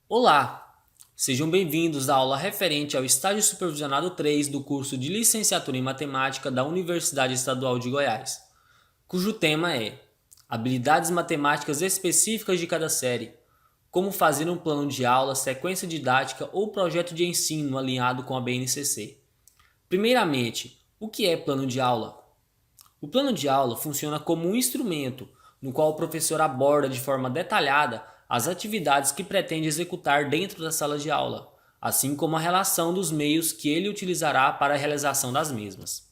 Olá, sejam bem-vindos à aula referente ao estágio supervisionado 3 do curso de Licenciatura em Matemática da Universidade Estadual de Goiás, cujo tema é Habilidades Matemáticas Específicas de cada série, como fazer um plano de aula, sequência didática ou projeto de ensino alinhado com a BNCC. Primeiramente, o que é plano de aula? O plano de aula funciona como um instrumento no qual o professor aborda de forma detalhada as atividades que pretende executar dentro da sala de aula, assim como a relação dos meios que ele utilizará para a realização das mesmas.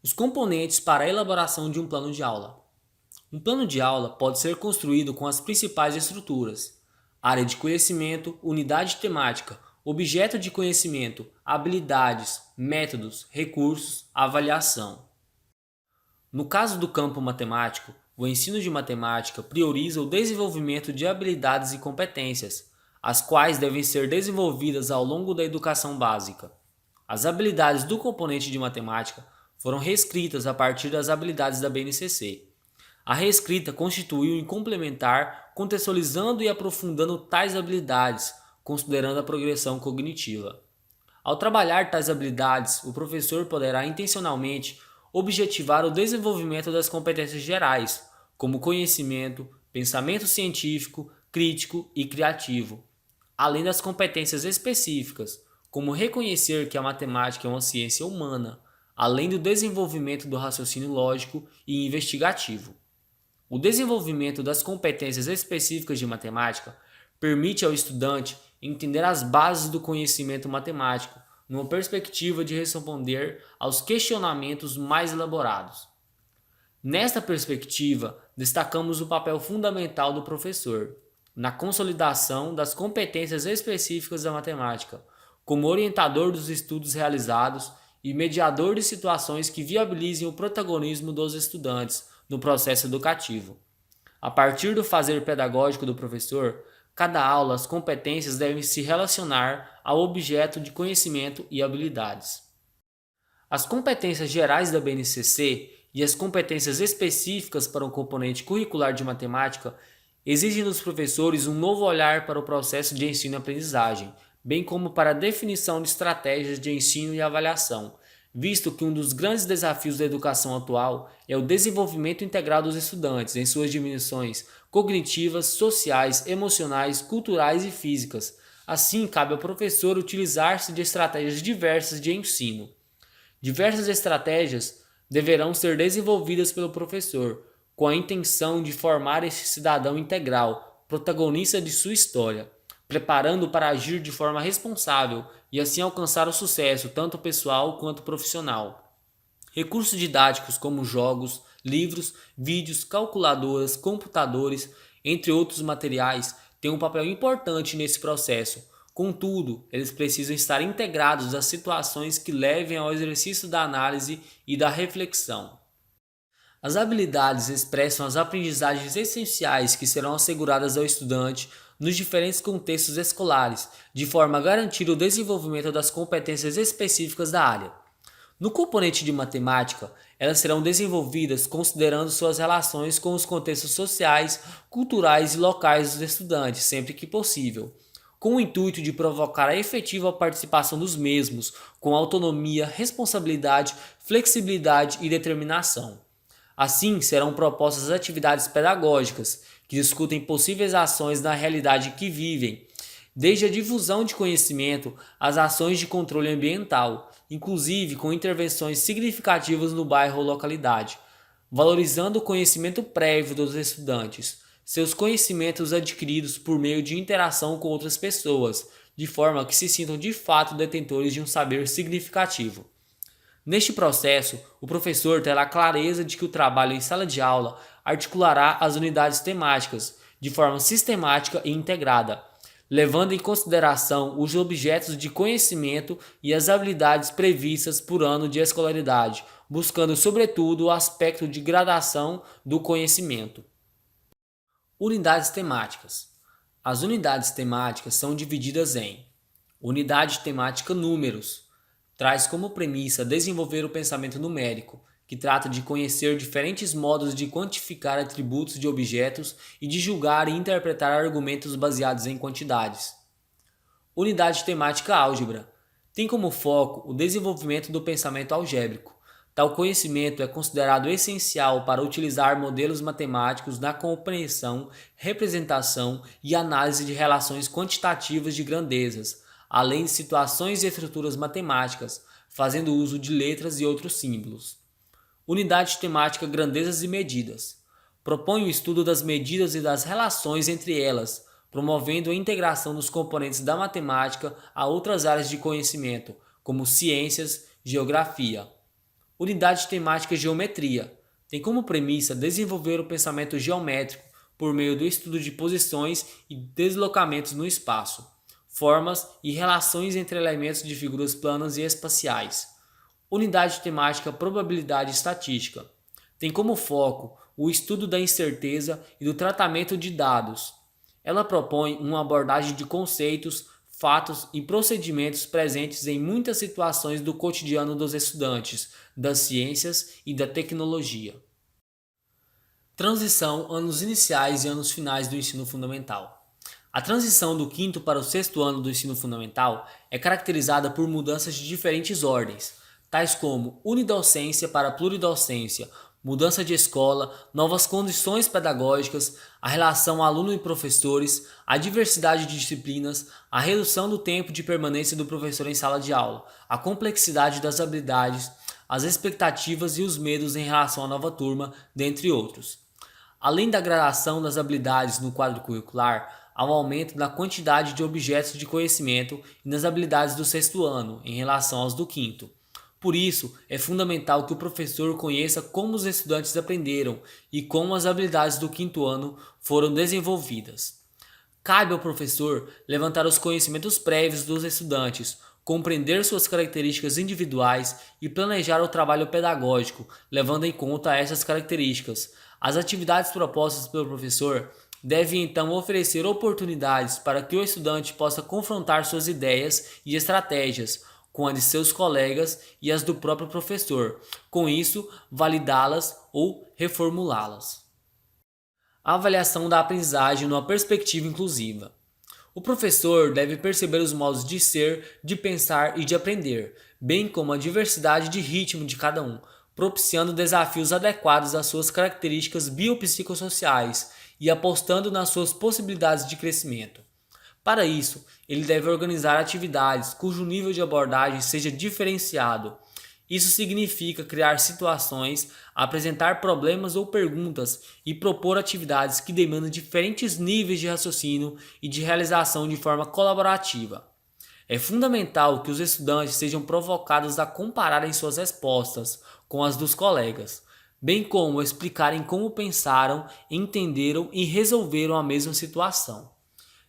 Os componentes para a elaboração de um plano de aula. Um plano de aula pode ser construído com as principais estruturas: área de conhecimento, unidade temática, objeto de conhecimento, habilidades, métodos, recursos, avaliação. No caso do campo matemático, o ensino de matemática prioriza o desenvolvimento de habilidades e competências, as quais devem ser desenvolvidas ao longo da educação básica. As habilidades do componente de matemática foram reescritas a partir das habilidades da BNCC. A reescrita constituiu um complementar, contextualizando e aprofundando tais habilidades, considerando a progressão cognitiva. Ao trabalhar tais habilidades, o professor poderá intencionalmente objetivar o desenvolvimento das competências gerais, como conhecimento, pensamento científico, crítico e criativo, além das competências específicas, como reconhecer que a matemática é uma ciência humana, além do desenvolvimento do raciocínio lógico e investigativo. O desenvolvimento das competências específicas de matemática permite ao estudante entender as bases do conhecimento matemático, numa perspectiva de responder aos questionamentos mais elaborados. Nesta perspectiva, destacamos o papel fundamental do professor na consolidação das competências específicas da matemática, como orientador dos estudos realizados e mediador de situações que viabilizem o protagonismo dos estudantes no processo educativo. A partir do fazer pedagógico do professor, cada aula as competências devem se relacionar ao objeto de conhecimento e habilidades. As competências gerais da BNCC e as competências específicas para um componente curricular de matemática exigem dos professores um novo olhar para o processo de ensino e aprendizagem, bem como para a definição de estratégias de ensino e avaliação, visto que um dos grandes desafios da educação atual é o desenvolvimento integral dos estudantes em suas dimensões cognitivas, sociais, emocionais, culturais e físicas. Assim, cabe ao professor utilizar-se de estratégias diversas de ensino. Diversas estratégias deverão ser desenvolvidas pelo professor, com a intenção de formar esse cidadão integral, protagonista de sua história, preparando para agir de forma responsável e assim alcançar o sucesso, tanto pessoal quanto profissional. Recursos didáticos como jogos, livros, vídeos, calculadoras, computadores, entre outros materiais, têm um papel importante nesse processo. Contudo, eles precisam estar integrados às situações que levem ao exercício da análise e da reflexão. As habilidades expressam as aprendizagens essenciais que serão asseguradas ao estudante nos diferentes contextos escolares, de forma a garantir o desenvolvimento das competências específicas da área. No componente de matemática, elas serão desenvolvidas considerando suas relações com os contextos sociais, culturais e locais dos estudantes, sempre que possível, com o intuito de provocar a efetiva participação dos mesmos, com autonomia, responsabilidade, flexibilidade e determinação. Assim, serão propostas atividades pedagógicas que discutem possíveis ações na realidade que vivem, desde a difusão de conhecimento às ações de controle ambiental, inclusive com intervenções significativas no bairro ou localidade, valorizando o conhecimento prévio dos estudantes, seus conhecimentos adquiridos por meio de interação com outras pessoas, de forma que se sintam de fato detentores de um saber significativo. Neste processo, o professor terá clareza de que o trabalho em sala de aula articulará as unidades temáticas de forma sistemática e integrada, levando em consideração os objetos de conhecimento e as habilidades previstas por ano de escolaridade, buscando, sobretudo, o aspecto de gradação do conhecimento. Unidades temáticas. As unidades temáticas são divididas em unidade temática números, traz como premissa desenvolver o pensamento numérico, que trata de conhecer diferentes modos de quantificar atributos de objetos e de julgar e interpretar argumentos baseados em quantidades. Unidade temática álgebra. Tem como foco o desenvolvimento do pensamento algébrico. Tal conhecimento é considerado essencial para utilizar modelos matemáticos na compreensão, representação e análise de relações quantitativas de grandezas, além de situações e estruturas matemáticas, fazendo uso de letras e outros símbolos. Unidade temática grandezas e medidas. Propõe o estudo das medidas e das relações entre elas, promovendo a integração dos componentes da matemática a outras áreas de conhecimento, como ciências, geografia. Unidade temática geometria. Tem como premissa desenvolver o pensamento geométrico por meio do estudo de posições e deslocamentos no espaço, formas e relações entre elementos de figuras planas e espaciais. Unidade temática probabilidade estatística. Tem como foco o estudo da incerteza e do tratamento de dados. Ela propõe uma abordagem de conceitos, fatos e procedimentos presentes em muitas situações do cotidiano dos estudantes, das ciências e da tecnologia. Transição, anos iniciais e anos finais do ensino fundamental. A transição do quinto para o sexto ano do ensino fundamental é caracterizada por mudanças de diferentes ordens, tais como unidocência para pluridocência, mudança de escola, novas condições pedagógicas, a relação aluno e professores, a diversidade de disciplinas, a redução do tempo de permanência do professor em sala de aula, a complexidade das habilidades, as expectativas e os medos em relação à nova turma, dentre outros. Além da gradação das habilidades no quadro curricular, há um aumento na quantidade de objetos de conhecimento e nas habilidades do sexto ano em relação aos do quinto. Por isso, é fundamental que o professor conheça como os estudantes aprenderam e como as habilidades do quinto ano foram desenvolvidas. Cabe ao professor levantar os conhecimentos prévios dos estudantes, compreender suas características individuais e planejar o trabalho pedagógico, levando em conta essas características. As atividades propostas pelo professor devem então oferecer oportunidades para que o estudante possa confrontar suas ideias e estratégias com as de seus colegas e as do próprio professor, com isso, validá-las ou reformulá-las. A avaliação da aprendizagem numa perspectiva inclusiva. O professor deve perceber os modos de ser, de pensar e de aprender, bem como a diversidade de ritmo de cada um, propiciando desafios adequados às suas características biopsicossociais e apostando nas suas possibilidades de crescimento. Para isso, ele deve organizar atividades cujo nível de abordagem seja diferenciado. Isso significa criar situações, apresentar problemas ou perguntas e propor atividades que demandam diferentes níveis de raciocínio e de realização de forma colaborativa. É fundamental que os estudantes sejam provocados a compararem suas respostas com as dos colegas, bem como explicarem como pensaram, entenderam e resolveram a mesma situação.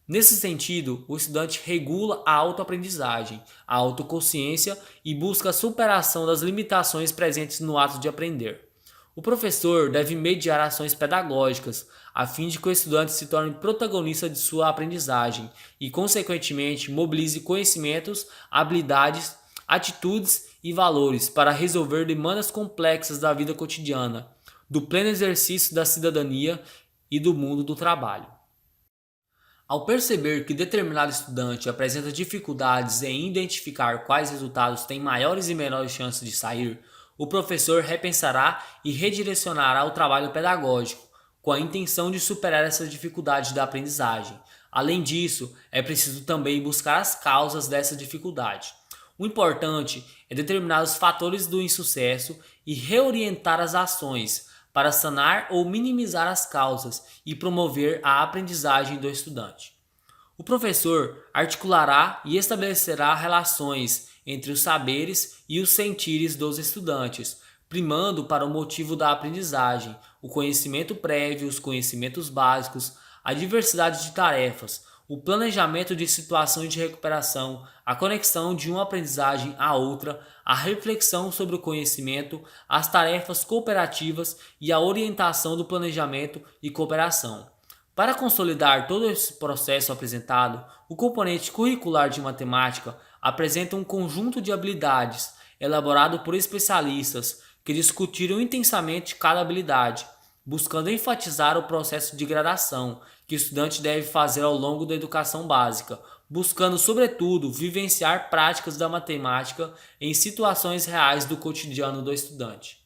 Nesse sentido, o estudante regula a autoaprendizagem, a autoconsciência e busca a superação das limitações presentes no ato de aprender. O professor deve mediar ações pedagógicas, a fim de que o estudante se torne protagonista de sua aprendizagem e, consequentemente, mobilize conhecimentos, habilidades, atitudes e valores para resolver demandas complexas da vida cotidiana, do pleno exercício da cidadania e do mundo do trabalho. Ao perceber que determinado estudante apresenta dificuldades em identificar quais resultados têm maiores e menores chances de sair, o professor repensará e redirecionará o trabalho pedagógico, com a intenção de superar essas dificuldades da aprendizagem. Além disso, é preciso também buscar as causas dessa dificuldade. O importante é determinar os fatores do insucesso e reorientar as ações, para sanar ou minimizar as causas e promover a aprendizagem do estudante. O professor articulará e estabelecerá relações entre os saberes e os sentires dos estudantes, primando para o motivo da aprendizagem, o conhecimento prévio, os conhecimentos básicos, a diversidade de tarefas, o planejamento de situações de recuperação, a conexão de uma aprendizagem à outra, a reflexão sobre o conhecimento, as tarefas cooperativas e a orientação do planejamento e cooperação. Para consolidar todo esse processo apresentado, o componente curricular de matemática apresenta um conjunto de habilidades elaborado por especialistas que discutiram intensamente cada habilidade, buscando enfatizar o processo de gradação que o estudante deve fazer ao longo da educação básica, buscando, sobretudo, vivenciar práticas da matemática em situações reais do cotidiano do estudante.